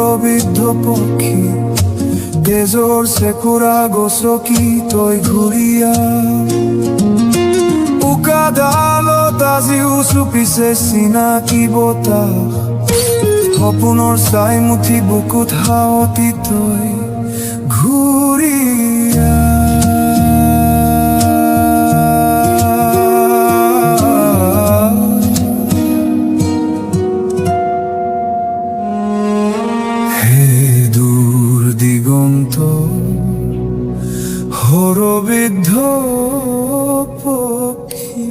হৰবিদ্ধ পক্ষী তেজৰ চেকুৰা গছকি তই ঘূৰিয়া উকা ডালত আজিও চুপিছে চিনাকি বতাহ সপোনৰ চাই মুঠি বুকুত হাৱতি তই ঘূৰিয়া হৰবিদ্ধ পক্ষী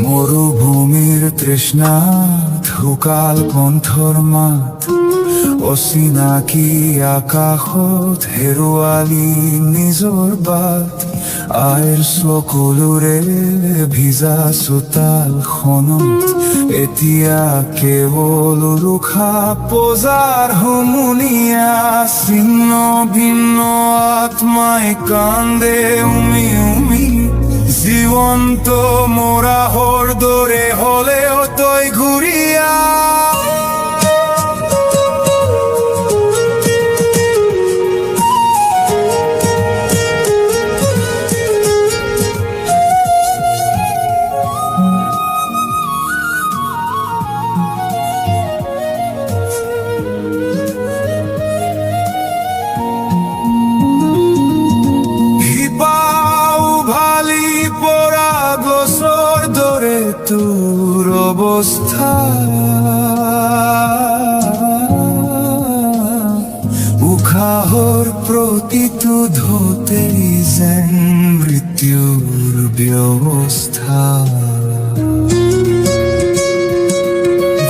মৰুভূমিৰ তৃষ্ণা ঢুকাল কণ্ঠৰ মাত অচিনাকি আকাশত হেৰুৱালি নিজৰ বাট আইৰ চকুলোৰে ভিজা চোতালখনত এতিয়া কেৱল ৰুখা পজাৰ হুমুনিয়া ছিন্ন ভিন্ন আত্মাই কান্দে উমি উমি জীৱন্ত মৰাহৰ দৰে হলেও তই ঘূৰিয়া তোৰ অৱস্থা উশাহৰ প্ৰতিটো ঢৌতেই যেন মৃত্যুৰ ব্যৱস্থা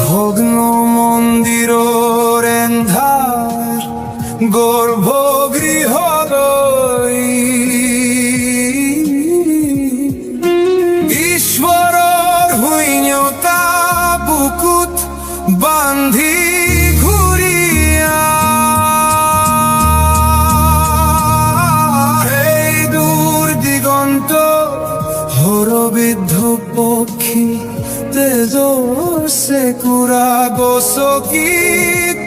ভগ্ন মন্দিৰৰ এন্ধাৰ গৰ্ভগৃহলৈ বুকুত বান্ধি ঘূৰিয়া এই দূৰ দিগন্ত হৰবিদ্ধ পক্ষী তেজৰ চেকুৰা গছকি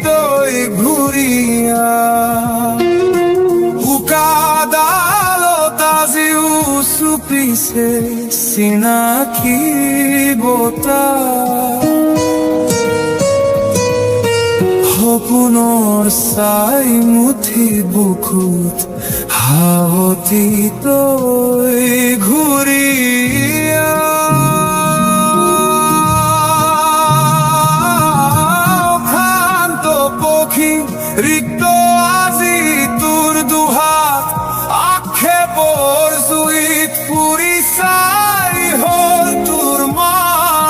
তই ঘূৰিয়া উকা ডালত আজিও চুপিছে চিনাকি বতাহ সপোনৰ চাই মুঠি বুকুত হাৱতি তই ঘূৰিয়া ভ্ৰান্ত পক্ষী ৰিক্ত আজি তোৰ দুহাত আক্ষেপৰ জুইত পুৰি চাই হ'ল তোৰ মাথেখনি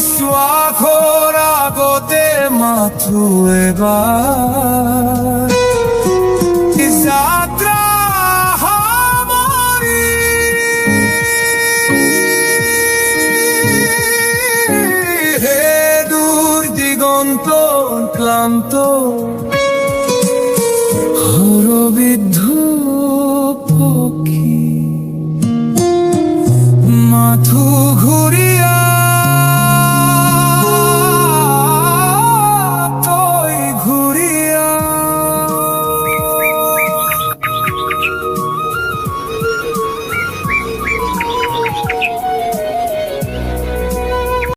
শ্বাসৰ আগতে মাথো এবাৰ যাত্ৰা সামৰি হে দূৰ দিগন্ত ক্লান্ত হৰবিদ্ধ পক্ষী মাথো ঘূৰি